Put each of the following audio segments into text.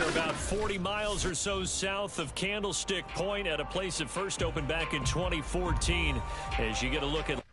We're about 40 miles or so south of Candlestick Point at a place that first opened back in 2014. As you get a look at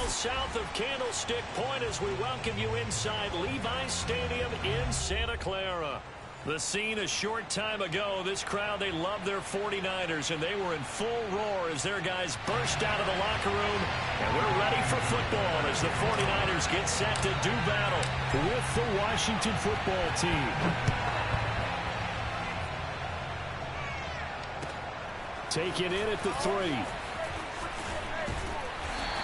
south of Candlestick Point as we welcome you inside Levi's Stadium in Santa Clara. The scene a short time ago, this crowd, they love their 49ers, and they were in full roar as their guys burst out of the locker room. And we're ready for football as the 49ers get set to do battle with the Washington football team. Take it in at the 3.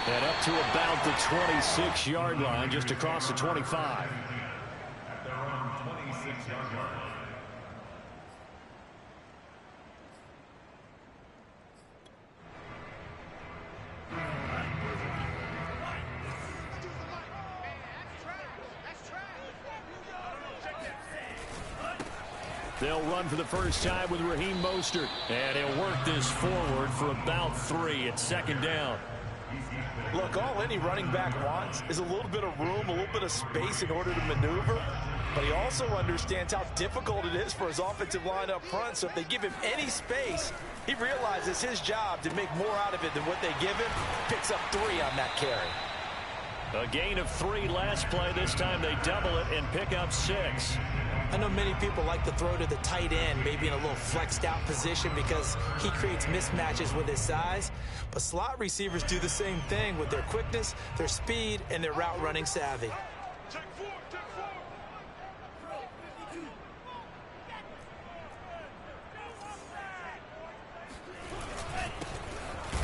And up to about the 26-yard line, just across the 25. At their own 26-yard line. They'll run for the first time with Raheem Mostert. And he'll work this forward for about 3. It's second down. Look, all any running back wants is a little bit of room, a little bit of space in order to maneuver. But he also understands how difficult it is for his offensive line up front. So if they give him any space, he realizes his job to make more out of it than what they give him. Picks up 3 on that carry. A gain of 3 last play. This time they double it and pick up 6. I know many people like to throw to the tight end, maybe in a little flexed out position because he creates mismatches with his size. But slot receivers do the same thing with their quickness, their speed, and their route running savvy.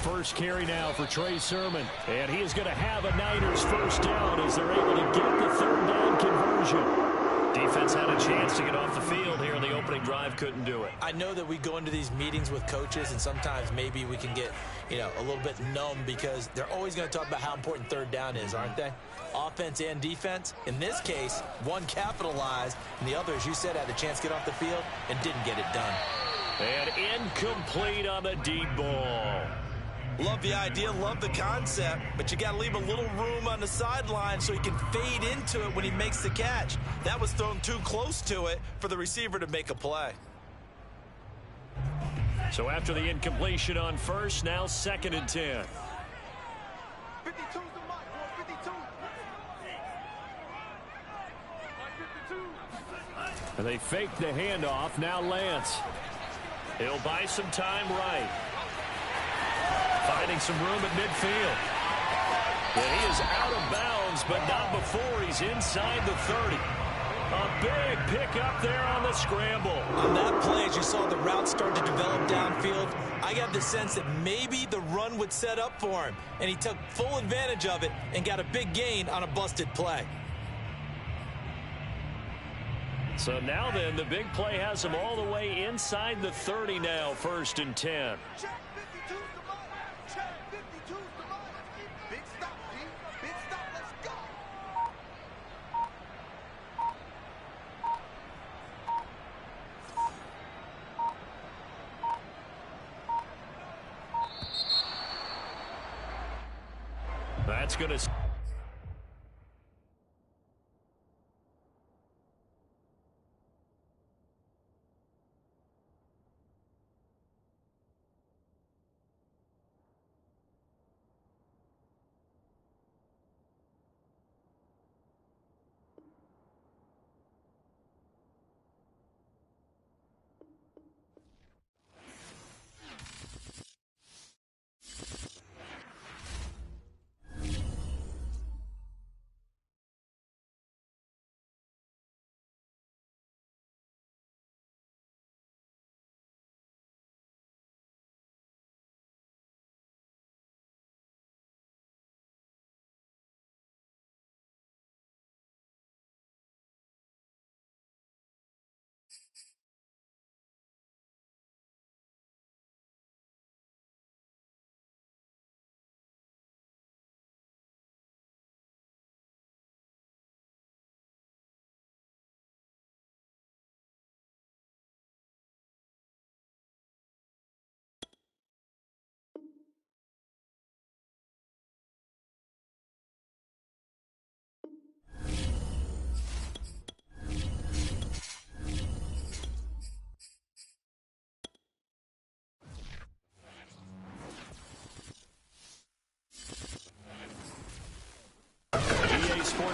First carry now for Trey Sermon. And he is going to have a Niners first down as they're able to get the third down conversion. Defense had a chance to get off the field here in the opening drive, couldn't do it. I know that we go into these meetings with coaches, and sometimes maybe we can get, a little bit numb because they're always going to talk about how important third down is, aren't they? Offense and defense. In this case, one capitalized, and the other, as you said, had a chance to get off the field and didn't get it done. And incomplete on the deep ball. Love the idea, love the concept, but you got to leave a little room on the sideline so he can fade into it when he makes the catch. That was thrown too close to it for the receiver to make a play. So after the incompletion on first, now 2nd and 10. 52's the mark, 52. And they fake the handoff. Now Lance. He'll buy some time right. Finding some room at midfield. And he is out of bounds, but not before he's inside the 30. A big pickup there on the scramble. On that play, as you saw the route start to develop downfield, I got the sense that maybe the run would set up for him. And he took full advantage of it and got a big gain on a busted play. So now then, the big play has him all the way inside the 30 now, 1st and 10. That's going to...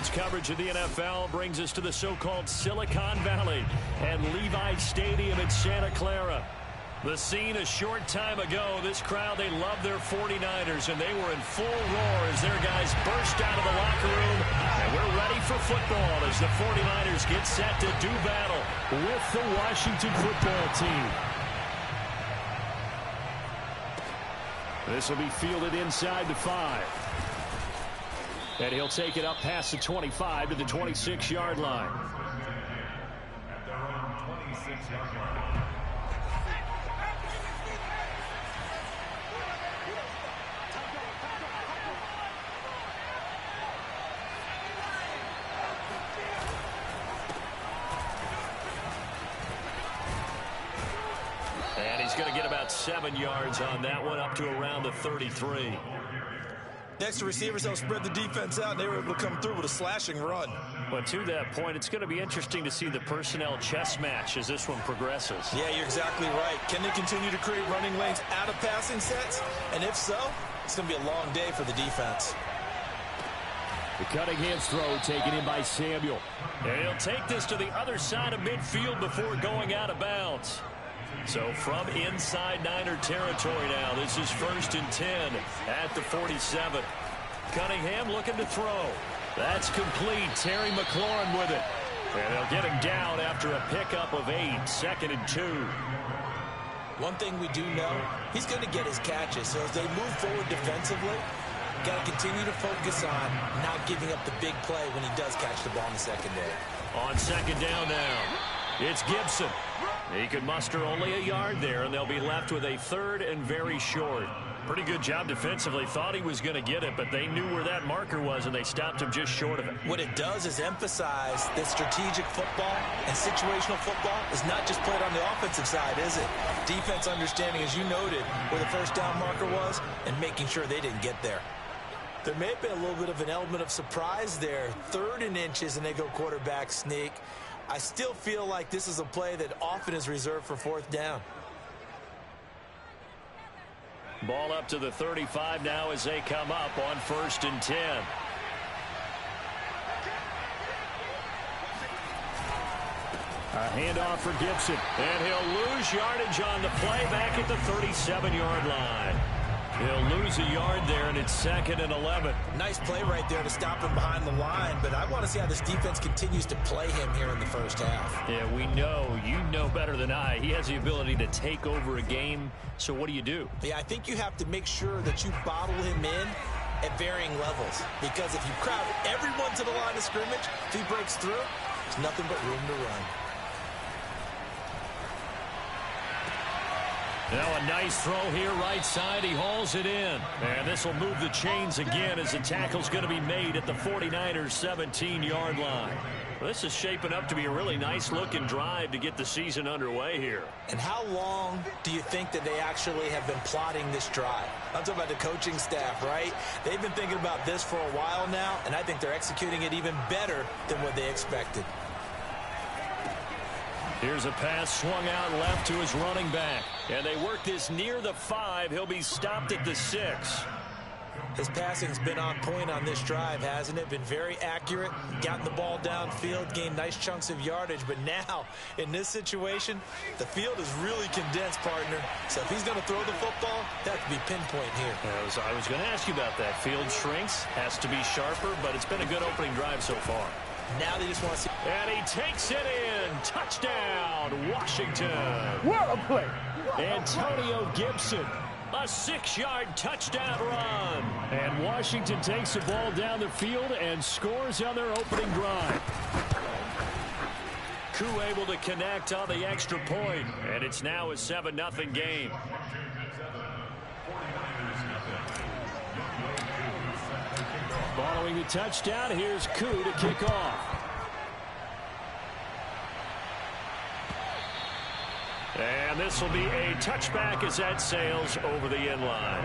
College coverage of the NFL brings us to the so-called Silicon Valley and Levi Stadium in Santa Clara. The scene a short time ago, this crowd, they love their 49ers, and they were in full roar as their guys burst out of the locker room. And we're ready for football as the 49ers get set to do battle with the Washington football team. This will be fielded inside the 5. And he'll take it up past the 25 to the 26-yard line. At their own 26-yard line. And he's going to get about 7 yards on that one, up to around the 33. Next, the receivers helped spread the defense out, and they were able to come through with a slashing run. But to that point, it's going to be interesting to see the personnel chess match as this one progresses. Yeah, you're exactly right. Can they continue to create running lanes out of passing sets? And if so, it's going to be a long day for the defense. The Cunningham's throw taken in by Samuel. And he'll take this to the other side of midfield before going out of bounds. So from inside Niner territory now, this is 1st and 10 at the 47. Cunningham looking to throw. That's complete. Terry McLaurin with it. And they'll get him down after a pickup of 8, 2nd and 2. One thing we do know, he's going to get his catches. So as they move forward defensively, got to continue to focus on not giving up the big play when he does catch the ball in the secondary. On 2nd down now, it's Gibson. He could muster only a yard there, and they'll be left with a 3rd and very short. Pretty good job defensively. Thought he was going to get it, but they knew where that marker was, and they stopped him just short of it. What it does is emphasize that strategic football and situational football is not just played on the offensive side, is it? Defense understanding, as you noted, where the 1st down marker was and making sure they didn't get there. There may have been a little bit of an element of surprise there. 3rd and inches, and they go quarterback sneak. I still feel like this is a play that often is reserved for 4th down. Ball up to the 35 now as they come up on 1st and 10. A handoff for Gibson, and he'll lose yardage on the play back at the 37-yard line. He'll lose a yard there, and it's 2nd and 11. Nice play right there to stop him behind the line, but I want to see how this defense continues to play him here in the 1st half. Yeah, we know. You know better than I. He has the ability to take over a game, so what do you do? Yeah, I think you have to make sure that you bottle him in at varying levels, because if you crowd everyone to the line of scrimmage, if he breaks through, there's nothing but room to run. Now a nice throw here right side. He hauls it in. And this will move the chains again as the tackle's going to be made at the 49ers 17-yard line. Well, this is shaping up to be a really nice-looking drive to get the season underway here. And how long do you think that they actually have been plotting this drive? I'm talking about the coaching staff, right? They've been thinking about this for a while now, and I think they're executing it even better than what they expected. Here's a pass swung out left to his running back. And they work this near the 5. He'll be stopped at the 6. His passing's been on point on this drive, hasn't it? Been very accurate, gotten the ball downfield, gained nice chunks of yardage. But now, in this situation, the field is really condensed, partner. So if he's going to throw the football, that could be pinpoint here. I was going to ask you about that. Field shrinks, has to be sharper, but it's been a good opening drive so far. Now they just want to see. And he takes it in. Touchdown, Washington. What a play. Antonio Gibson. A 6-yard touchdown run. And Washington takes the ball down the field and scores on their opening drive. Koo able to connect on the extra point. And it's now a 7-0 game. Following the touchdown, here's Koo to kick off. And this will be a touchback as that sails over the end line.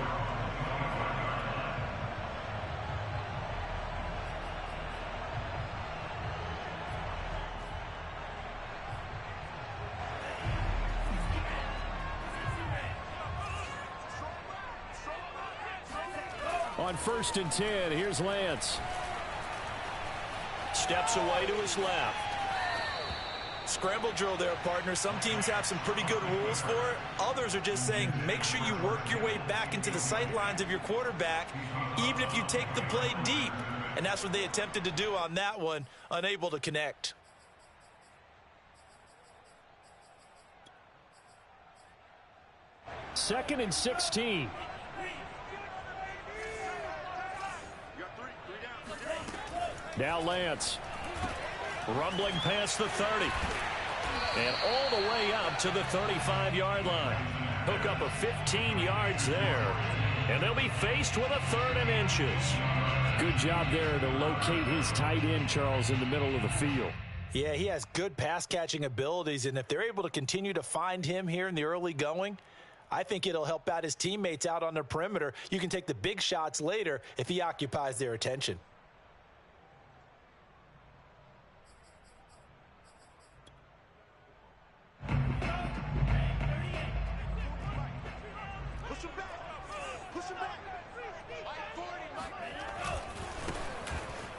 On 1st and 10, here's Lance. steps away to his left. Scramble drill there, partner. Some teams have some pretty good rules for it. Others are just saying, make sure you work your way back into the sight lines of your quarterback, even if you take the play deep. And that's what they attempted to do on that one, unable to connect. Second and 16. Now Lance. Rumbling past the 30. And all the way up to the 35-yard line. Hook up a 15 yards there. And they'll be faced with a 3rd and inches. Good job there to locate his tight end, Charles, in the middle of the field. Yeah, he has good pass-catching abilities, and if they're able to continue to find him here in the early going, I think it'll help out his teammates out on the perimeter. You can take the big shots later if he occupies their attention.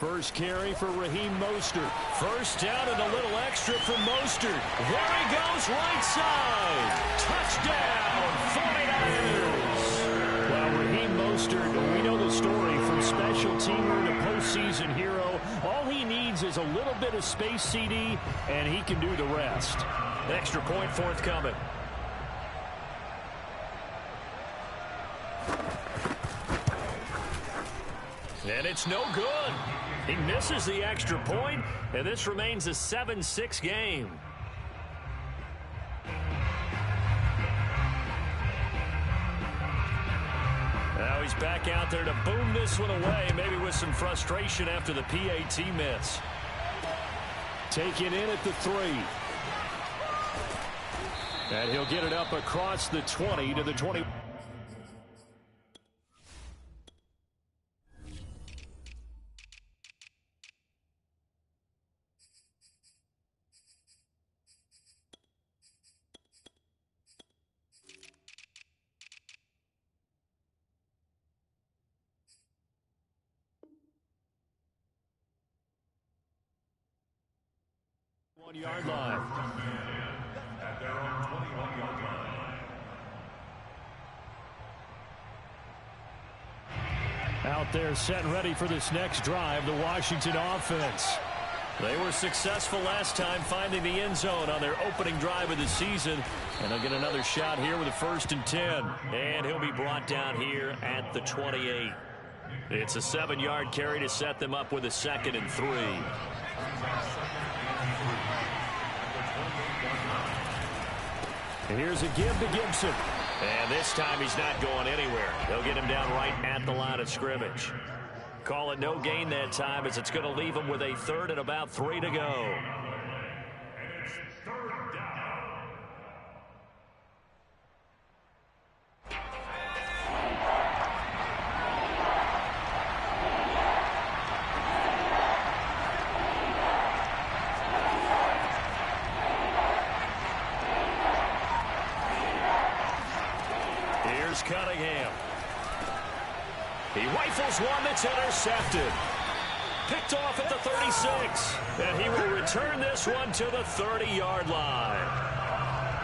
First carry for Raheem Mostert. First down and a little extra for Mostert. There he goes, right side. Touchdown, 49ers. Well, Raheem Mostert, we know the story from special teamer to postseason hero. All he needs is a little bit of space, CD, and he can do the rest. Extra point forthcoming. And it's no good. He misses the extra point, and this remains a 7-6 game. Now he's back out there to boom this one away, maybe with some frustration after the PAT miss. Taken in at the 3. And he'll get it up across the 20 to the 20. Yard line. At their own 21-yard line. Out there set and ready for this next drive, the Washington offense. They were successful last time finding the end zone on their opening drive of the season. And they'll get another shot here with a 1st and 10. And he'll be brought down here at the 28. It's a 7-yard carry to set them up with a 2nd and 3. Here's a give to Gibson. And this time he's not going anywhere. They'll get him down right at the line of scrimmage. Call it no gain that time, as it's going to leave him with a 3rd and about 3 to go. And it's 3rd down. Here's Cunningham. He rifles one that's intercepted. Picked off at the 36. And he will return this one to the 30-yard line.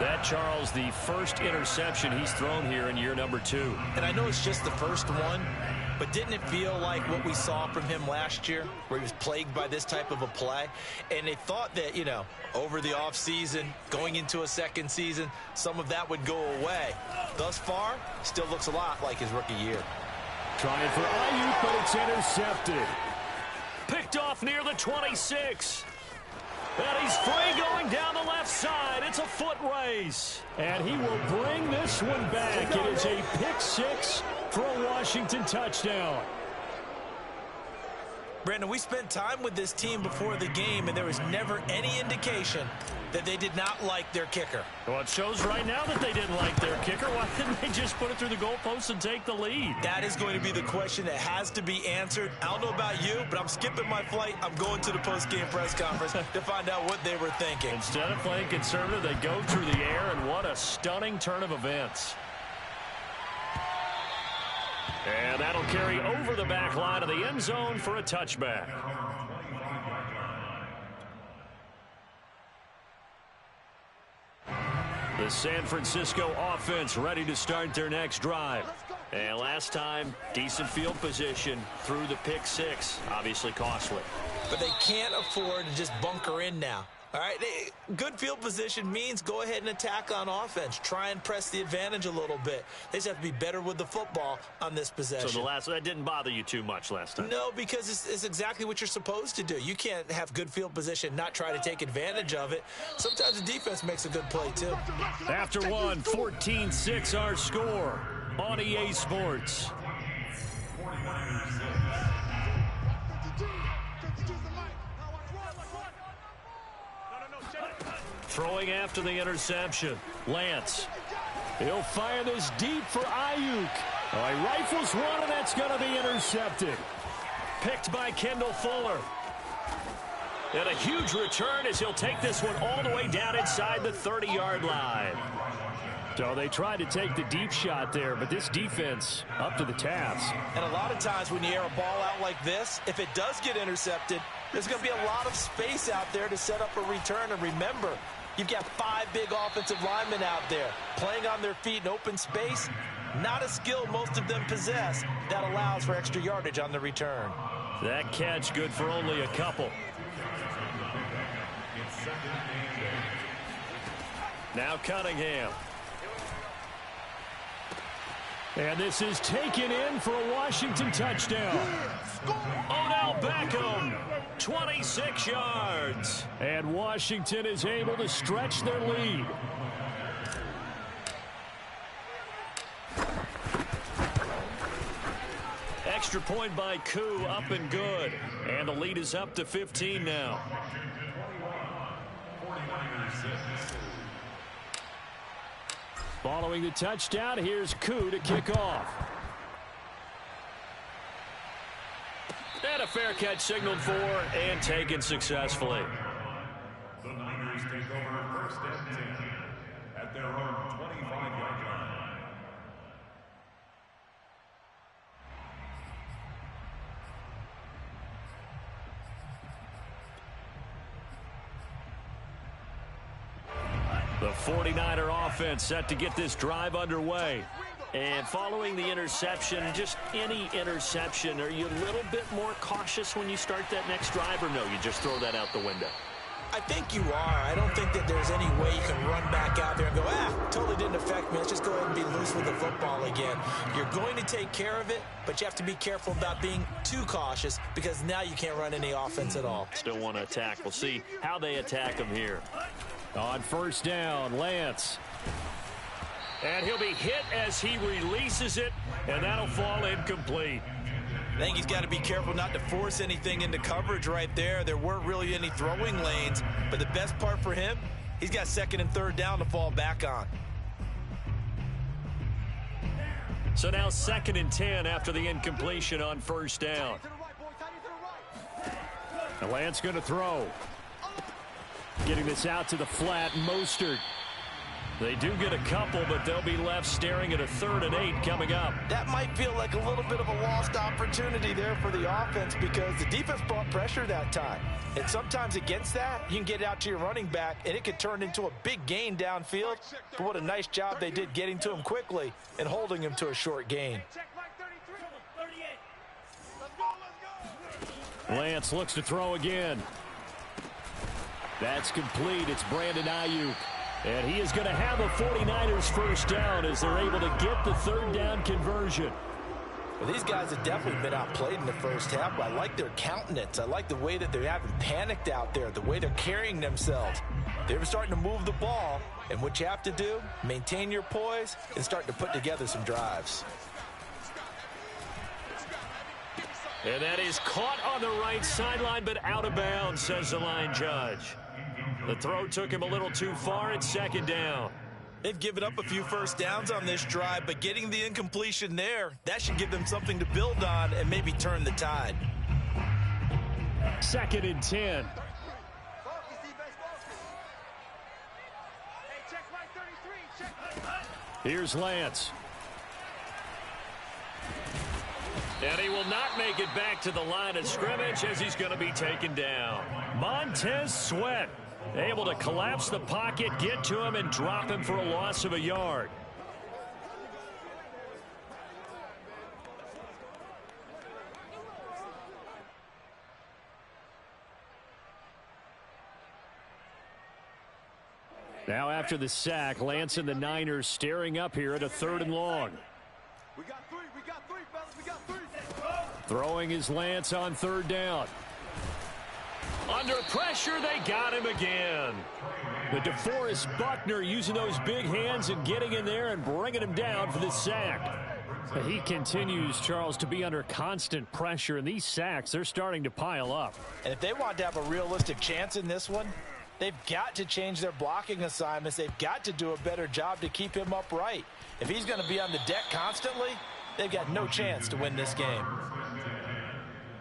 That, Charles, the first interception he's thrown here in year number 2. And I know it's just the first one, but didn't it feel like what we saw from him last year, where he was plagued by this type of a play? And they thought that, you know, over the offseason, going into a second season, some of that would go away. Thus far, still looks a lot like his rookie year. Trying for Ayuk, but it's intercepted. Picked off near the 26. And he's free going down the left side. It's a foot race. And he will bring this one back. It is a pick 6 for a Washington touchdown. Brandon, we spent time with this team before the game, and there was never any indication that they did not like their kicker. Well, it shows right now that they didn't like their kicker. Why didn't they just put it through the goalpost and take the lead? That is going to be the question that has to be answered. I don't know about you, but I'm skipping my flight. I'm going to the post-game press conference to find out what they were thinking. Instead of playing conservative, they go through the air, and what a stunning turn of events. And that'll carry over the back line of the end zone for a touchback. The San Francisco offense ready to start their next drive. And last time, decent field position through the pick six. Obviously costly. But they can't afford to just bunker in now. All right, good field position means go ahead and attack on offense. Try and press the advantage a little bit. They just have to be better with the football on this possession. So that didn't bother you too much last time? No, because it's exactly what you're supposed to do. You can't have good field position, not try to take advantage of it. Sometimes the defense makes a good play, too. After one, 14-6 our score on EA Sports. Throwing after the interception. Lance. He'll fire this deep for Ayuk. Oh, he rifles one, and that's going to be intercepted. Picked by Kendall Fuller. And a huge return as he'll take this one all the way down inside the 30-yard line. So they tried to take the deep shot there, but this defense up to the task. And a lot of times when you air a ball out like this, if it does get intercepted, there's going to be a lot of space out there to set up a return. And remember, you've got 5 big offensive linemen out there playing on their feet in open space. Not a skill most of them possess that allows for extra yardage on the return. That catch good for only a couple. Now Cunningham. And this is taken in for a Washington touchdown. Odell Beckham, 26 yards. And Washington is able to stretch their lead. Extra point by Koo, up and good. And the lead is up to 15 now. Following the touchdown, here's Koo to kick off. And a fair catch signaled for and taken successfully. The Niners take over first and 10 at their own 25-yard line. The 49er offense set to get this drive underway. And following the interception, just any interception, are you a little bit more cautious when you start that next drive, or no, you just throw that out the window? I think you are. I don't think that there's any way you can run back out there and go, totally didn't affect me. Let's just go ahead and be loose with the football again. You're going to take care of it, but you have to be careful about being too cautious because now you can't run any offense at all. Still want to attack. We'll see how they attack them here. On first down, Lance. And he'll be hit as he releases it, and that'll fall incomplete. I think he's got to be careful not to force anything into coverage right there. There weren't really any throwing lanes, but the best part for him, he's got second and third down to fall back on. So now 2nd and 10 after the incompletion on first down. And Lance going to throw. Getting this out to the flat, Mostert. They do get a couple, but they'll be left staring at a 3rd and 8 coming up. That might feel like a little bit of a lost opportunity there for the offense because the defense brought pressure that time. And sometimes against that, you can get out to your running back, and it could turn into a big gain downfield. But what a nice job they did getting to him quickly and holding him to a short gain. Lance looks to throw again. That's complete. It's Brandon Ayuk. And he is going to have a 49ers first down as they're able to get the 3rd down conversion. Well, these guys have definitely been outplayed in the first half. I like their countenance. I like the way that they haven't panicked out there, the way they're carrying themselves. They're starting to move the ball, and what you have to do, maintain your poise and start to put together some drives. And that is caught on the right sideline, but out of bounds, says the line judge. The throw took him a little too far. It's 2nd down. They've given up a few first downs on this drive, but getting the incompletion there, that should give them something to build on and maybe turn the tide. 2nd and 10. Here's Lance. And he will not make it back to the line of scrimmage as he's going to be taken down. Montez Sweat Able to collapse the pocket, get to him, and drop him for a loss of a yard. Now after the sack, Lance and the Niners staring up here at a 3rd and long. We got three, fellas, we got three. Throwing is Lance on 3rd down. Under pressure, they got him again. The DeForest Buckner using those big hands and getting in there and bringing him down for the sack. He continues, Charles, to be under constant pressure, and these sacks, they're starting to pile up. And if they want to have a realistic chance in this one, they've got to change their blocking assignments. They've got to do a better job to keep him upright. If he's going to be on the deck constantly, they've got no chance to win this game.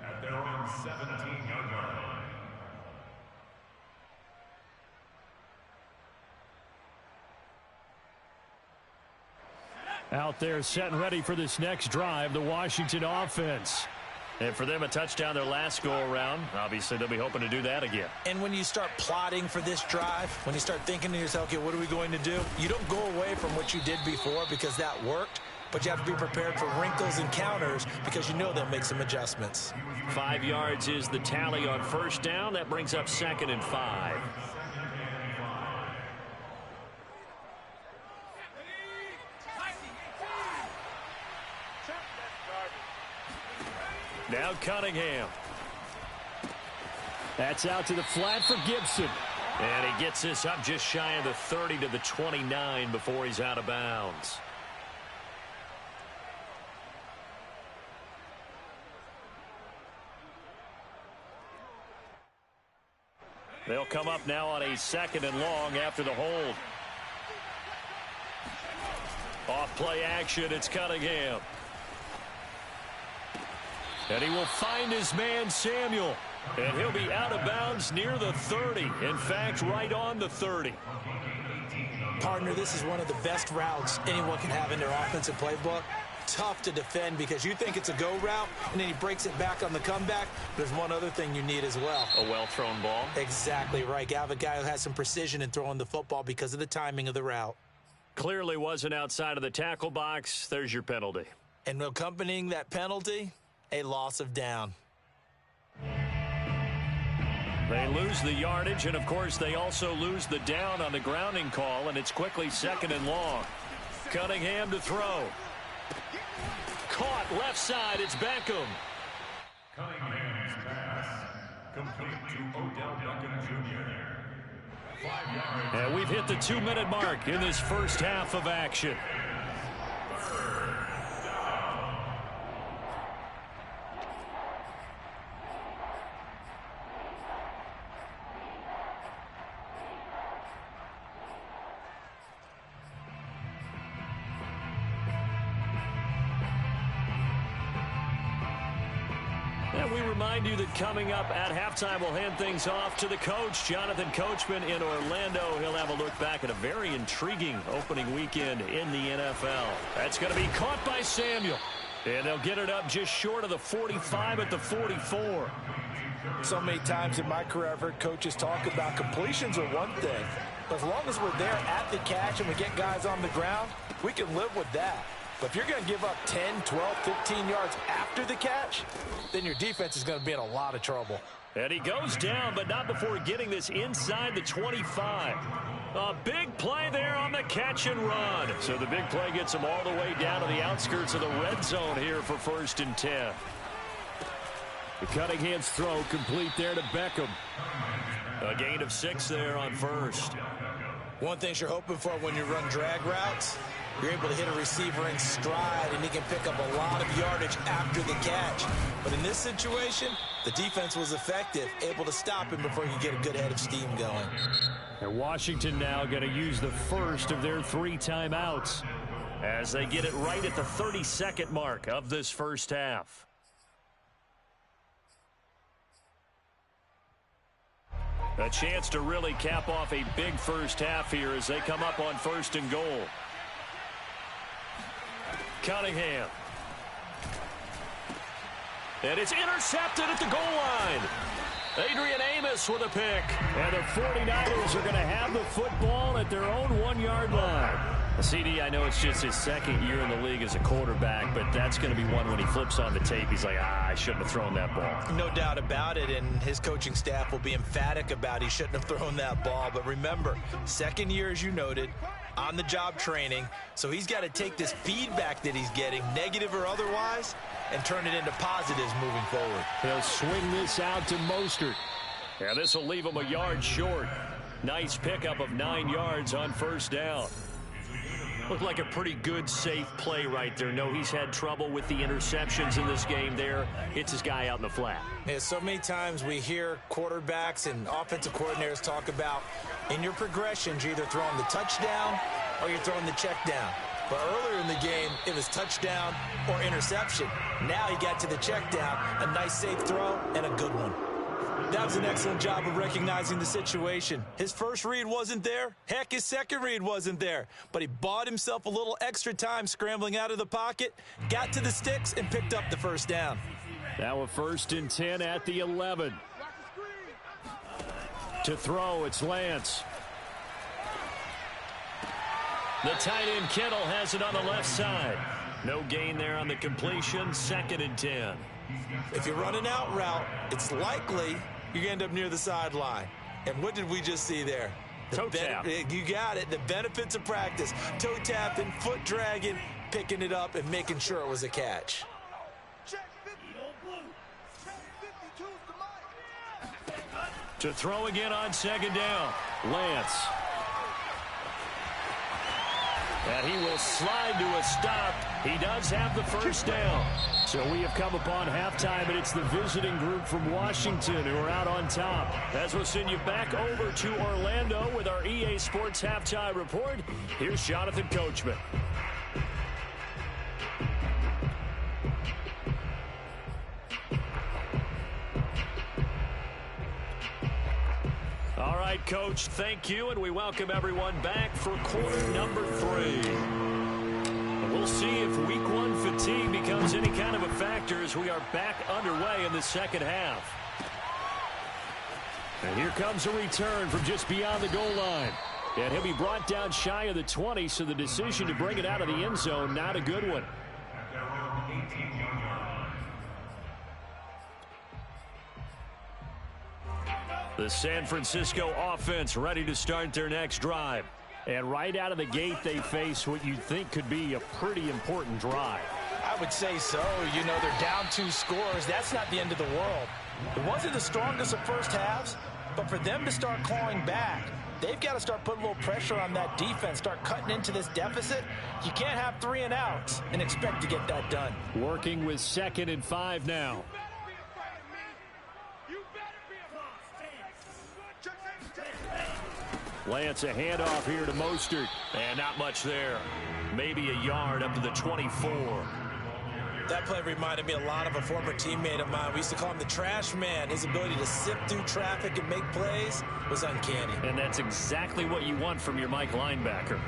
At their own 17-yard line. Out there set and ready for this next drive, the Washington offense. And for them, a touchdown their last go-around. Obviously, they'll be hoping to do that again. And when you start plotting for this drive, when you start thinking to yourself, okay, what are we going to do? You don't go away from what you did before because that worked, but you have to be prepared for wrinkles and counters because you know they'll make some adjustments. 5 yards is the tally on 1st down. That brings up 2nd and 5. Now Cunningham. That's out to the flat for Gibson. And he gets this up just shy of the 30 to the 29 before he's out of bounds. They'll come up now on a 2nd and long after the hold. Off play action, it's Cunningham. And he will find his man, Samuel. And he'll be out of bounds near the 30. In fact, right on the 30. Partner, this is one of the best routes anyone can have in their offensive playbook. Tough to defend because you think it's a go route, and then he breaks it back on the comeback. There's one other thing you need as well. A well-thrown ball. Exactly right. You have a guy who has some precision in throwing the football because of the timing of the route. Clearly wasn't outside of the tackle box. There's your penalty. And accompanying that penalty, a loss of down. They lose the yardage, and, of course, they also lose the down on the grounding call, and it's quickly 2nd and long. Cunningham to throw. Caught left side. It's Beckham. Cunningham's pass complete to Odell Beckham Jr. 5 yards. And we've hit the 2-minute mark in this first half of action. And we remind you that coming up at halftime, we'll hand things off to the coach, Jonathan Coachman in Orlando. He'll have a look back at a very intriguing opening weekend in the NFL. That's going to be caught by Samuel. And they'll get it up just short of the 45 at the 44. So many times in my career, I've heard coaches talk about completions are one thing. But as long as we're there at the catch and we get guys on the ground, we can live with that. But if you're going to give up 10, 12, 15 yards after the catch, then your defense is going to be in a lot of trouble. And he goes down, but not before getting this inside the 25. A big play there on the catch and run. So the big play gets him all the way down to the outskirts of the red zone here for 1st and 10. The Cunningham's throw complete there to Beckham. A gain of 6 there on 1st. One thing you're hoping for when you run drag routes, you're able to hit a receiver in stride, and he can pick up a lot of yardage after the catch. But in this situation, the defense was effective, able to stop him before he could get a good head of steam going. And Washington now going to use the first of their 3 timeouts as they get it right at the 32nd mark of this first half. A chance to really cap off a big first half here as they come up on 1st and goal. Cunningham. And it's intercepted at the goal line. Adrian Amos with a pick. And the 49ers are going to have the football at their own 1-yard line. CD, I know it's just his second year in the league as a quarterback, but that's going to be one when he flips on the tape. He's like, I shouldn't have thrown that ball. No doubt about it, and his coaching staff will be emphatic about he shouldn't have thrown that ball. But remember, second year, as you noted, on-the-job training, so he's got to take this feedback that he's getting, negative or otherwise, and turn it into positives moving forward. He'll swing this out to Mostert. Yeah, this will leave him a yard short. Nice pickup of 9 yards on first down. Looked like a pretty good, safe play right there. No, he's had trouble with the interceptions in this game there. Hits his guy out in the flat. Yeah, so many times we hear quarterbacks and offensive coordinators talk about in your progressions, you're either throwing the touchdown or you're throwing the check down. But earlier in the game, it was touchdown or interception. Now he got to the check down, a nice safe throw, and a good one. That was an excellent job of recognizing the situation. His first read wasn't there. Heck, his second read wasn't there. But he bought himself a little extra time scrambling out of the pocket, got to the sticks, and picked up the first down. Now a 1st and 10 at the 11. To throw, it's Lance. The tight end Kittle has it on the left side. No gain there on the completion. 2nd and 10. If you run an out route, it's likely you're going to end up near the sideline. And what did we just see there? Toe tap. You got it. The benefits of practice. Toe tapping, foot dragging, picking it up, and making sure it was a catch. To throw again on 2nd down. Lance. And he will slide to a stop. He does have the first down. So we have come upon halftime, and it's the visiting group from Washington who are out on top. As we'll send you back over to Orlando with our EA Sports Halftime Report, here's Jonathan Coachman. All right, Coach, thank you, and we welcome everyone back for quarter number 3. And we'll see if week 1 fatigue becomes any kind of a factor as we are back underway in the second half. And here comes a return from just beyond the goal line. And he'll be brought down shy of the 20, so the decision to bring it out of the end zone, not a good one. The San Francisco offense ready to start their next drive. And right out of the gate, they face what you'd think could be a pretty important drive. I would say so. You know, they're down 2 scores. That's not the end of the world. It wasn't the strongest of first halves, but for them to start clawing back, they've got to start putting a little pressure on that defense, start cutting into this deficit. You can't have 3 and outs and expect to get that done. Working with 2nd and 5 now. Lance, a handoff here to Mostert. And not much there. Maybe a yard up to the 24. That play reminded me a lot of a former teammate of mine. We used to call him the trash man. His ability to sift through traffic and make plays was uncanny. And that's exactly what you want from your Mike linebacker.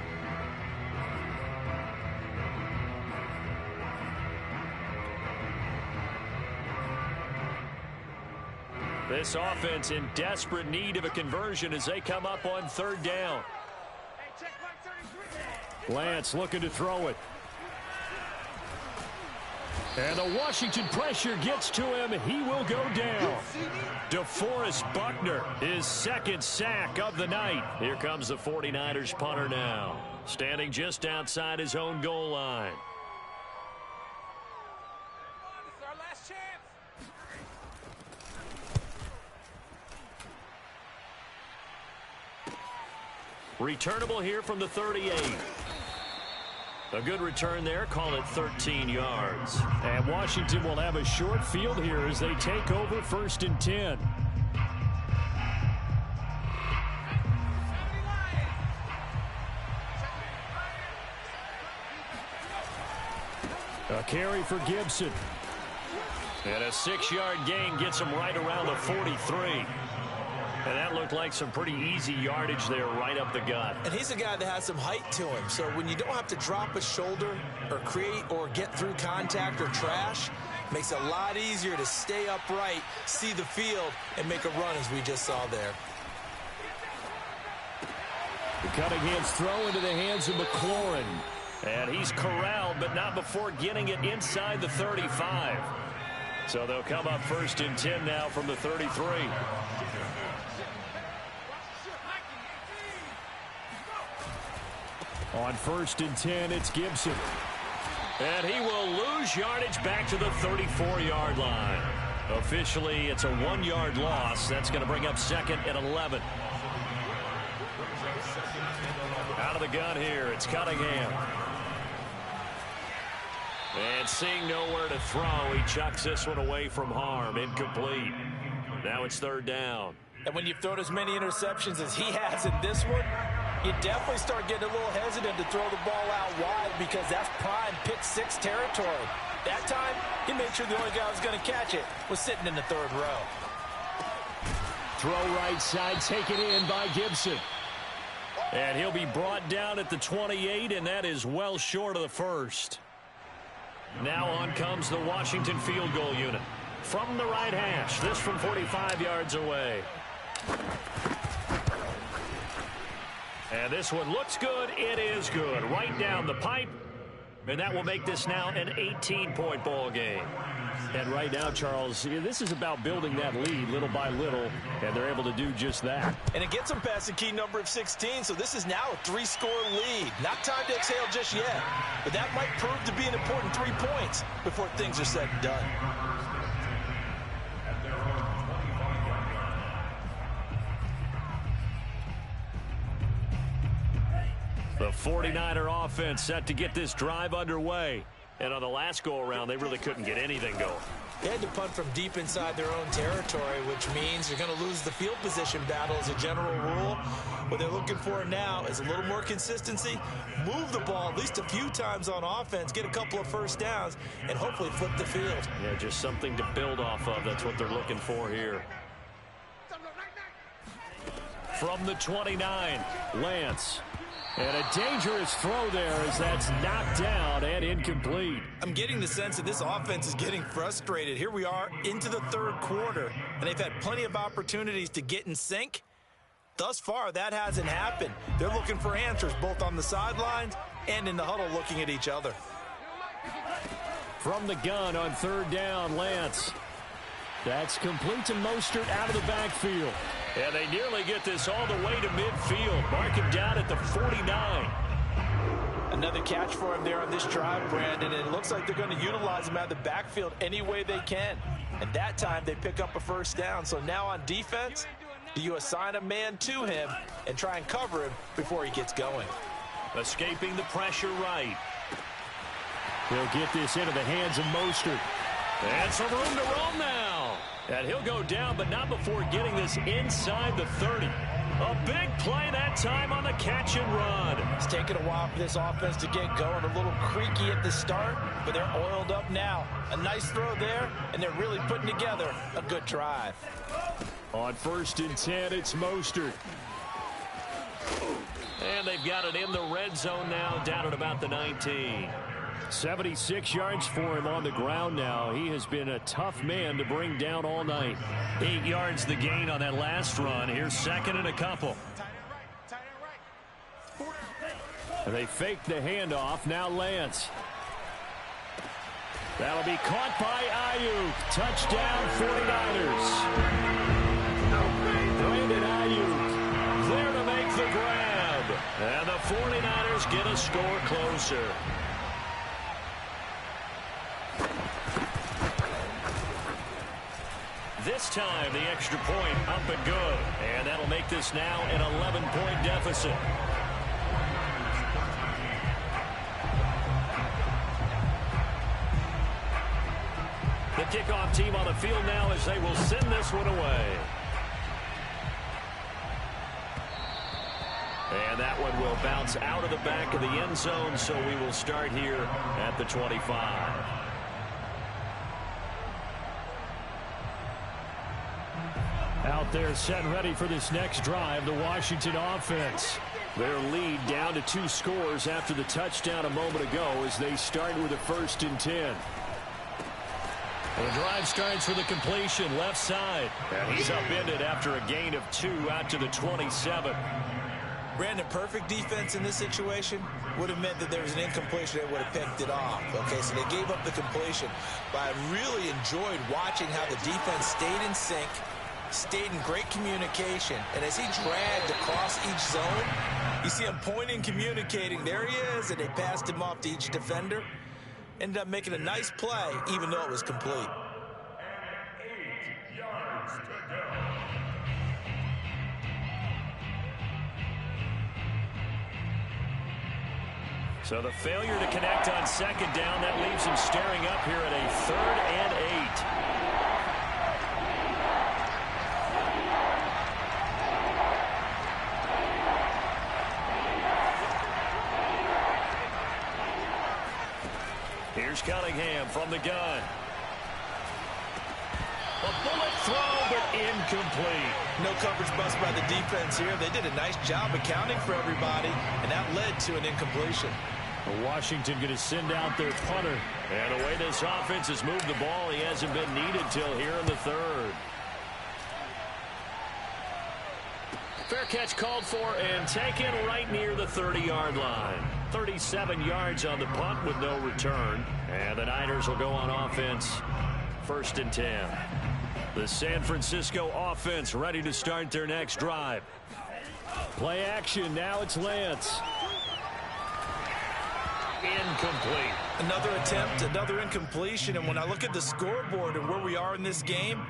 This offense in desperate need of a conversion as they come up on 3rd down. Lance looking to throw it. And the Washington pressure gets to him. He will go down. DeForest Buckner, his 2nd sack of the night. Here comes the 49ers punter now, standing just outside his own goal line. Returnable here from the 38. A good return there. Call it 13 yards. And Washington will have a short field here as they take over 1st and 10. A carry for Gibson. And a 6-yard gain gets him right around the 43. And that looked like some pretty easy yardage there right up the gut. And he's a guy that has some height to him. So when you don't have to drop a shoulder or create or get through contact or trash, makes it a lot easier to stay upright, see the field, and make a run as we just saw there. The Cunningham's throw into the hands of McLaurin. And he's corralled, but not before getting it inside the 35. So they'll come up 1st and 10 now from the 33. On 1st and 10, it's Gibson. And he will lose yardage back to the 34-yard line. Officially, it's a 1-yard loss. That's going to bring up 2nd and 11. Out of the gun here, it's Cunningham. And seeing nowhere to throw, he chucks this one away from harm. Incomplete. Now it's 3rd down. And when you've thrown as many interceptions as he has in this one, you definitely start getting a little hesitant to throw the ball out wide because that's prime pick 6 territory. That time, he made sure the only guy who was going to catch it was sitting in the 3rd row. Throw right side, taken in by Gibson. And he'll be brought down at the 28, and that is well short of the 1st. Now on comes the Washington field goal unit. From the right hash, this from 45 yards away. And this one looks good. It is good. Right down the pipe. And that will make this now an 18-point ball game. And right now, Charles, this is about building that lead little by little, and they're able to do just that. And it gets them past the key number of 16, so this is now a 3-score lead. Not time to exhale just yet, but that might prove to be an important 3 points before things are said and done. The 49er offense set to get this drive underway. And on the last go-around, they really couldn't get anything going. They had to punt from deep inside their own territory, which means you're going to lose the field position battle as a general rule. What they're looking for now is a little more consistency, move the ball at least a few times on offense, get a couple of 1st downs, and hopefully flip the field. Yeah, just something to build off of. That's what they're looking for here. From the 29, Lance. And a dangerous throw there as that's knocked down and incomplete. I'm getting the sense that this offense is getting frustrated. Here we are into the 3rd quarter, and they've had plenty of opportunities to get in sync. Thus far, that hasn't happened. They're looking for answers both on the sidelines and in the huddle looking at each other. From the gun on 3rd down, Lance. That's complete to Mostert out of the backfield. And they nearly get this all the way to midfield. Mark him down at the 49. Another catch for him there on this drive, Brandon, and it looks like they're going to utilize him out of the backfield any way they can. And that time they pick up a 1st down. So now on defense, do you assign a man to him and try and cover him before he gets going? Escaping the pressure right. He'll get this into the hands of Mostert. And some room to roam now. And he'll go down, but not before getting this inside the 30. A big play that time on the catch and run. It's taken a while for this offense to get going. A little creaky at the start, but they're oiled up now. A nice throw there, and they're really putting together a good drive. On 1st and 10, it's Mostert. And they've got it in the red zone now, down at about the 19. 76 yards for him on the ground now. He has been a tough man to bring down all night. 8 yards the gain on that last run. Here's 2nd and a couple. And they fake the handoff. Now Lance. That'll be caught by Ayuk. Touchdown 49ers. Brandon Ayuk there to make the grab. And the 49ers get a score closer. This time, the extra point up and good. And that'll make this now an 11-point deficit. The kickoff team on the field now as they will send this one away. And that one will bounce out of the back of the end zone, so we will start here at the 25. Out out there set and ready for this next drive, the Washington offense. Their lead down to 2 scores after the touchdown a moment ago as they start with a 1st and 10. The drive starts with a completion left side. And he's upended after a gain of 2 out to the 27. Brandon, perfect defense in this situation would have meant that there was an incompletion. They would have picked it off. Okay, so they gave up the completion. But I really enjoyed watching how the defense stayed in sync, stayed in great communication. And as he dragged across each zone, you see him pointing, communicating. There he is, and they passed him off to each defender. Ended up making a nice play, even though it was complete. 8 yards to go. So the failure to connect on 2nd down, that leaves him staring up here at a 3rd and 8. Here's Cunningham from the gun. A bullet throw, but incomplete. No coverage bust by the defense here. They did a nice job accounting for everybody, and that led to an incompletion. Washington going to send out their punter. And the way this offense has moved the ball, he hasn't been needed till here in the 3rd. Fair catch called for and taken right near the 30-yard line. 37 yards on the punt with no return. And the Niners will go on offense. 1st and 10. The San Francisco offense ready to start their next drive. Play action. Now it's Lance. Incomplete. Another attempt, another incompletion. And when I look at the scoreboard and where we are in this game,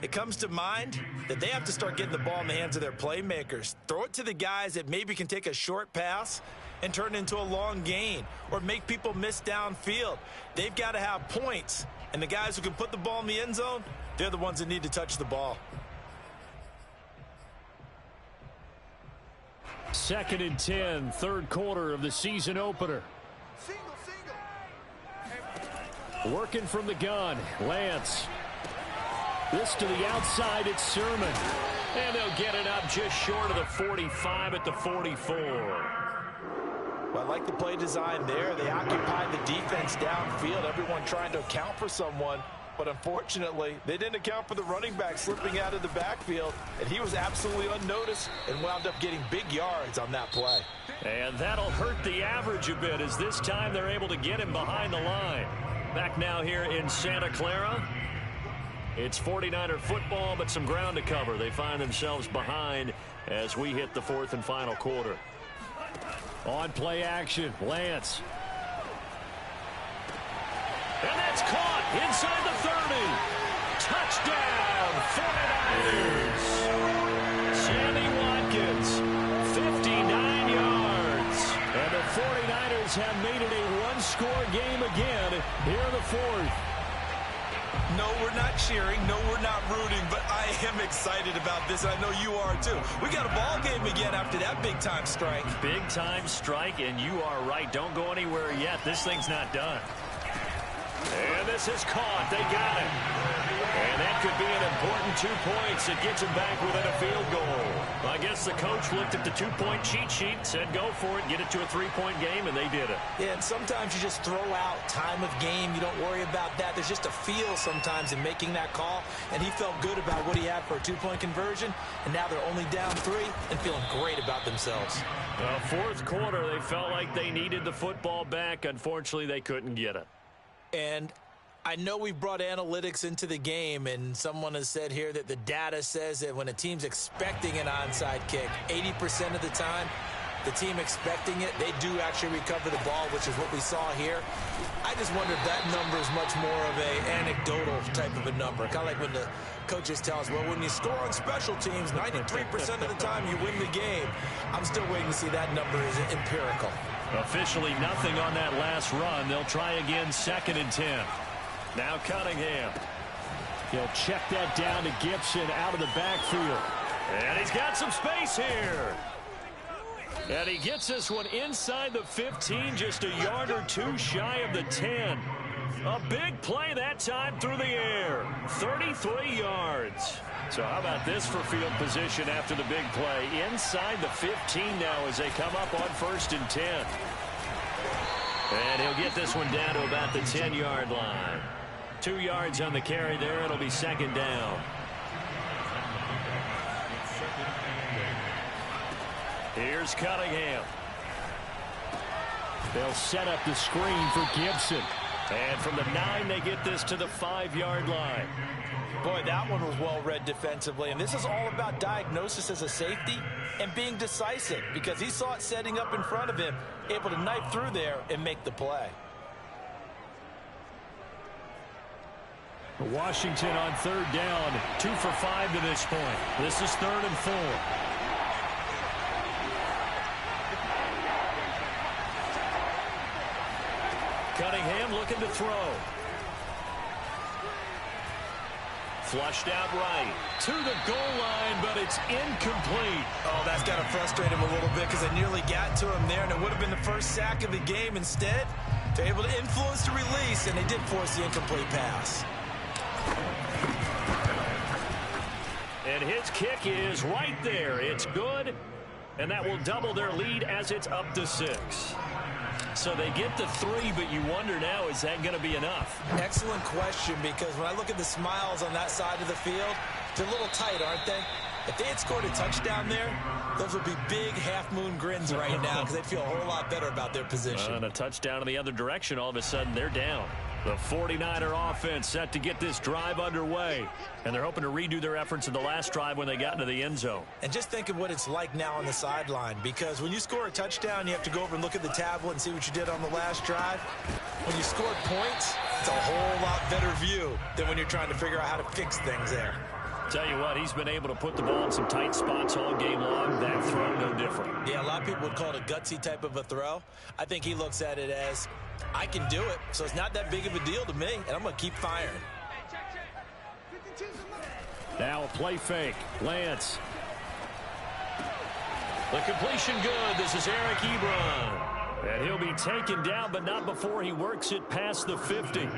it comes to mind that they have to start getting the ball in the hands of their playmakers. Throw it to the guys that maybe can take a short pass and turn it into a long gain or make people miss downfield. They've got to have points. And the guys who can put the ball in the end zone, they're the ones that need to touch the ball. 2nd and 10, 3rd quarter of the season opener. Working from the gun, Lance. This to the outside, it's Sermon. And they'll get it up just short of the 45 at the 44. Well, I like the play design there. They occupied the defense downfield, everyone trying to account for someone. But unfortunately, they didn't account for the running back slipping out of the backfield. And he was absolutely unnoticed and wound up getting big yards on that play. And that'll hurt the average a bit as this time they're able to get him behind the line. Back now here in Santa Clara. It's 49er football, but some ground to cover. They find themselves behind as we hit the 4th and final quarter. On play action, Lance. And that's caught inside the 30. Touchdown, 49ers. Sammy Watkins, 59 yards. And the 49ers have made it a one-score game again here in the 4th. No, we're not cheering. No, we're not rooting, but I am excited about this. I know you are too. We got a ball game again after that big-time strike. Big-time strike, and you are right. Don't go anywhere yet. This thing's not done. And this is caught. They got it. And that could be an important 2 points. It gets them back within a field goal. I guess the coach looked at the 2-point cheat sheet, said go for it, get it to a 3-point game, and they did it. Yeah, and sometimes you just throw out time of game. You don't worry about that. There's just a feel sometimes in making that call, and he felt good about what he had for a 2-point conversion, and now they're only down 3 and feeling great about themselves. Well, 4th quarter, they felt like they needed the football back. Unfortunately, they couldn't get it. And I know we've brought analytics into the game, and someone has said here that the data says that when a team's expecting an onside kick, 80% of the time, the team expecting it, they do actually recover the ball, which is what we saw here. I just wonder if that number is much more of an anecdotal type of a number. Kind of like when the coaches tell us, well, when you score on special teams, 93% of the time you win the game. I'm still waiting to see that number is empirical. Officially nothing on that last run. They'll try again 2nd and 10. Now Cunningham. He'll check that down to Gibson out of the backfield. And he's got some space here. And he gets this one inside the 15, just a yard or two shy of the 10. A big play that time through the air. 33 yards. So how about this for field position after the big play? Inside the 15 now as they come up on 1st and 10. And he'll get this one down to about the 10-yard line. 2 yards on the carry there. It'll be 2nd down. Here's Cunningham. They'll set up the screen for Gibson. And from the 9, they get this to the 5-yard line. Boy, that one was well read defensively. And this is all about diagnosis as a safety and being decisive, because he saw it setting up in front of him, able to knife through there and make the play. Washington on 3rd down, 2 for 5 to this point. This is 3rd and 4. Cunningham looking to throw. Flushed out right to the goal line, but it's incomplete. Oh, that's got to frustrate him a little bit, because they nearly got to him there, and it would have been the first sack of the game. Instead, they're able to influence the release, and they did force the incomplete pass. And his kick is right there. It's good, and that will double their lead as it's up to 6. So they get the 3, but you wonder now, is that going to be enough? Excellent question, because when I look at the smiles on that side of the field, they're a little tight, aren't they? If they had scored a touchdown there, those would be big half-moon grins right now, because they'd feel a whole lot better about their position. And a touchdown in the other direction, all of a sudden they're down. The 49er offense set to get this drive underway. And they're hoping to redo their efforts in the last drive when they got into the end zone. And just think of what it's like now on the sideline, because when you score a touchdown, you have to go over and look at the tablet and see what you did on the last drive. When you scored points, it's a whole lot better view than when you're trying to figure out how to fix things there. Tell you what, he's been able to put the ball in some tight spots all game long. That throw, no different. Yeah, a lot of people would call it a gutsy type of a throw. I think he looks at it as, I can do it, so it's not that big of a deal to me, and I'm going to keep firing. Now a play fake. Lance. The completion good. This is Eric Ebron. And he'll be taken down, but not before he works it past the 50.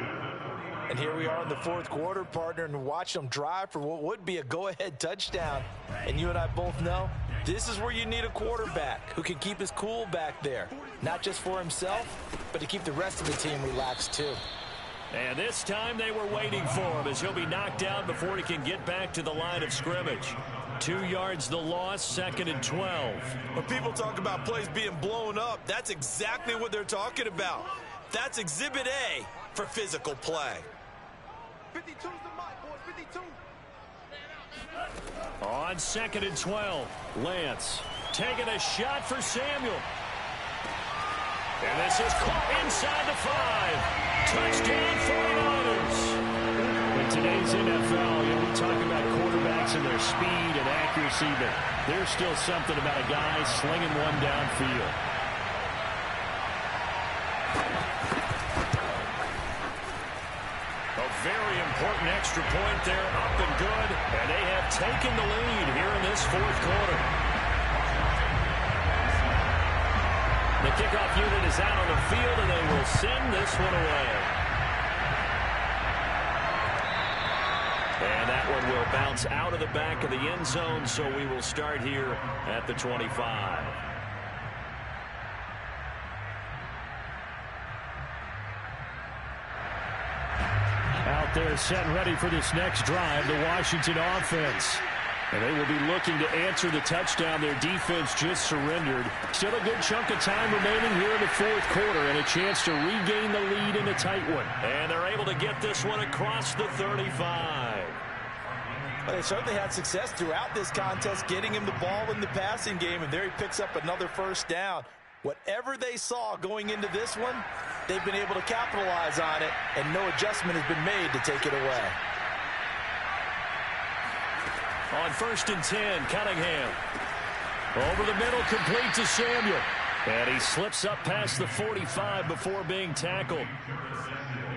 And here we are in the 4th quarter, partner, and watch them drive for what would be a go-ahead touchdown. And you and I both know this is where you need a quarterback who can keep his cool back there, not just for himself, but to keep the rest of the team relaxed too. And this time they were waiting for him, as he'll be knocked down before he can get back to the line of scrimmage. 2 yards the loss, 2nd and 12. When people talk about plays being blown up, that's exactly what they're talking about. That's Exhibit A for physical play. 52's the mic, boys, 52. On 2nd and 12, Lance taking a shot for Samuel. And this is caught inside the 5. Touchdown 49ers. In today's NFL, we talk about quarterbacks and their speed and accuracy, but there's still something about a guy slinging one downfield. A very important extra point there, up and good, and they have taken the lead here in this 4th quarter. The kickoff unit is out on the field, and they will send this one away. And that one will bounce out of the back of the end zone, so we will start here at the 25. Out there set and ready for this next drive, the Washington offense. And they will be looking to answer the touchdown their defense just surrendered. Still a good chunk of time remaining here in the 4th quarter, and a chance to regain the lead in a tight one. And they're able to get this one across the 35. Well, they certainly had success throughout this contest, getting him the ball in the passing game, and there he picks up another 1st down. Whatever they saw going into this one, they've been able to capitalize on it, and no adjustment has been made to take it away. On 1st and 10, Cunningham. Over the middle, complete to Samuel. And he slips up past the 45 before being tackled.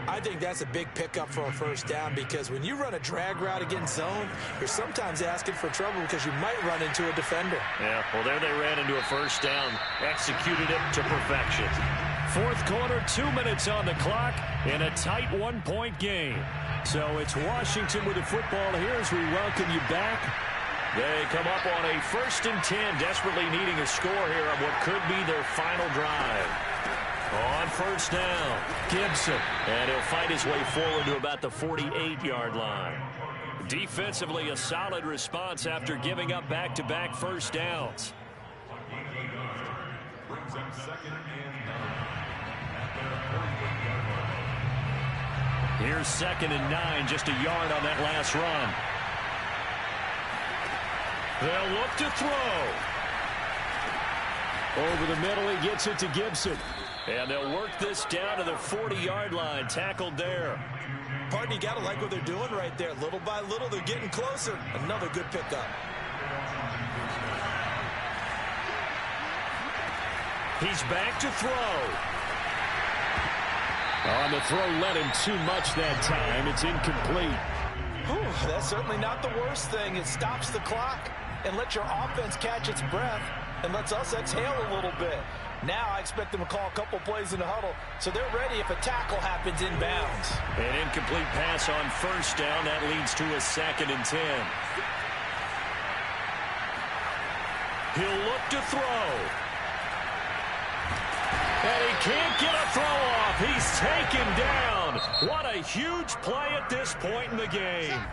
I think that's a big pickup for a 1st down, because when you run a drag route against zone, you're sometimes asking for trouble because you might run into a defender. Yeah, well, there they ran into a 1st down, executed it to perfection. Fourth quarter, 2 minutes on the clock in a tight one-point game. So it's Washington with the football here as we welcome you back. They come up on a 1st and 10, desperately needing a score here on what could be their final drive. On first down, Gibson. And he'll fight his way forward to about the 48-yard line. Defensively, a solid response after giving up back-to-back first downs. Brings them 2nd and 9 at their 48-yard line. Here's 2nd and 9, just a yard on that last run. They'll look to throw. Over the middle, he gets it to Gibson. And they'll work this down to the 40-yard line, tackled there. Pardon, you got to like what they're doing right there. Little by little, they're getting closer. Another good pickup. He's back to throw. On the throw, led him too much that time. It's incomplete. Whew, that's certainly not the worst thing. It stops the clock and lets your offense catch its breath and lets us exhale a little bit. Now I expect them to call a couple plays in the huddle, so they're ready if a tackle happens inbounds. An incomplete pass on first down. That leads to a 2nd and 10. He'll look to throw. And he can't get a throw off. He's taken down. What a huge play at this point in the game.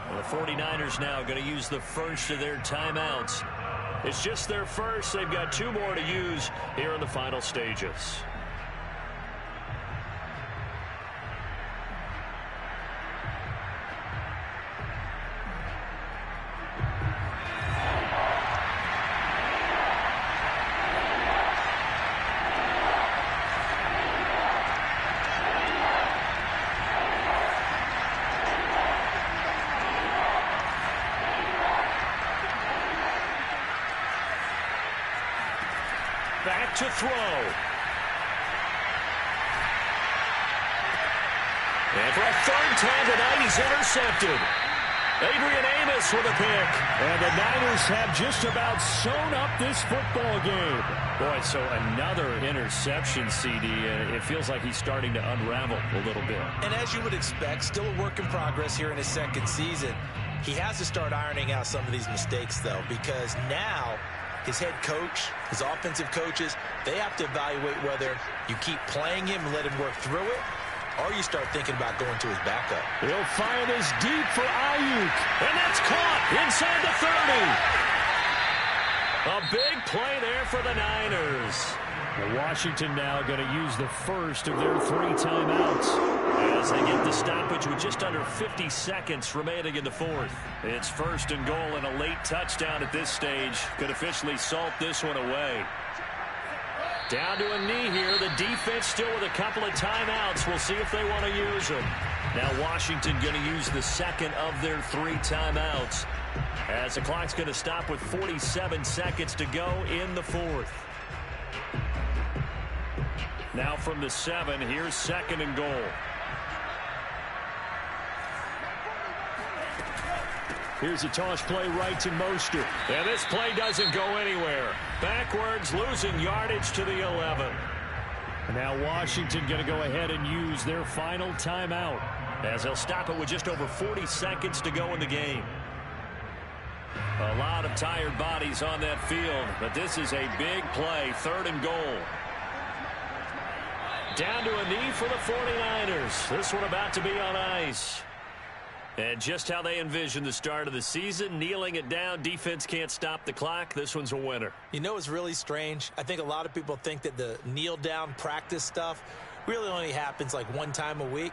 Well, the 49ers now going to use the first of their timeouts. It's just their first. They've got 2 more to use here in the final stages. Back to throw. And for a 3rd time tonight, he's intercepted. Adrian Amos with a pick. And the Niners have just about sewn up this football game. Boy, so another interception, CD. It feels like he's starting to unravel a little bit. And as you would expect, still a work in progress here in his 2nd season. He has to start ironing out some of these mistakes, though, because now his head coach, his offensive coaches, they have to evaluate whether you keep playing him and let him work through it, or you start thinking about going to his backup. He'll fire this deep for Ayuk. And that's caught inside the 30. A big play there for the Niners. Washington now going to use the first of their 3 timeouts as they get the stoppage with just under 50 seconds remaining in the 4th. It's 1st and goal, and a late touchdown at this stage could officially salt this one away. Down to a knee here. The defense still with a couple of timeouts. We'll see if they want to use them. Now Washington going to use the 2nd of their 3 timeouts as the clock's going to stop with 47 seconds to go in the 4th. Now from the 7, here's 2nd and goal. Here's a toss play right to Mostert. And this play doesn't go anywhere. Backwards, losing yardage to the 11. Now Washington going to go ahead and use their final timeout as they'll stop it with just over 40 seconds to go in the game. A lot of tired bodies on that field, but this is a big play, 3rd and goal. Down to a knee for the 49ers. This one about to be on ice. And just how they envision the start of the season, kneeling it down. Defense can't stop the clock. This one's a winner. You know what's really strange? I think a lot of people think that the kneel-down practice stuff really only happens like 1 time a week.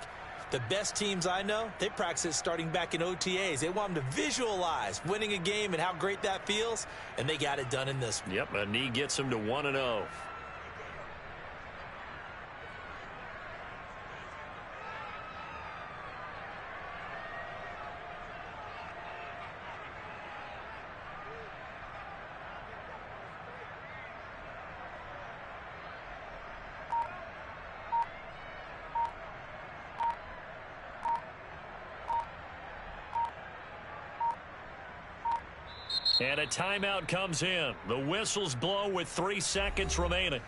The best teams I know, they practice it starting back in OTAs. They want them to visualize winning a game and how great that feels, and they got it done in this one. Yep, a knee gets them to 1-0. And a timeout comes in. The whistles blow with 3 seconds remaining.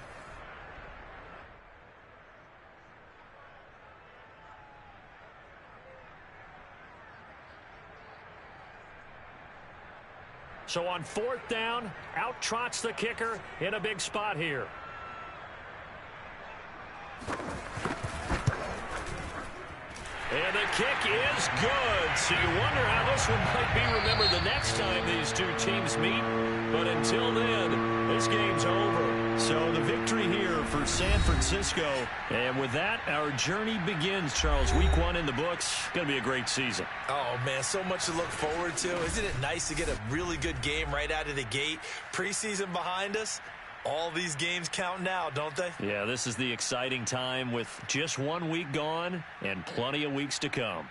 So on 4th down, out trots the kicker in a big spot here. And the kick is good. So you wonder how this one might be remembered the next time these two teams meet. But until then, this game's over. So the victory here for San Francisco. And with that, our journey begins, Charles. Week 1 in the books. Going to be a great season. Oh, man, so much to look forward to. Isn't it nice to get a really good game right out of the gate? Preseason behind us. All these games count now, don't they? Yeah, this is the exciting time with just 1 week gone and plenty of weeks to come.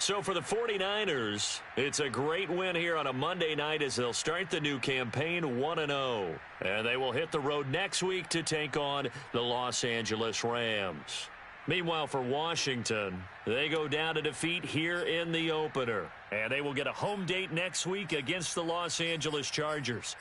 So for the 49ers, it's a great win here on a Monday night as they'll start the new campaign 1-0. And they will hit the road next week to take on the Los Angeles Rams. Meanwhile, for Washington, they go down to defeat here in the opener. And they will get a home date next week against the Los Angeles Chargers.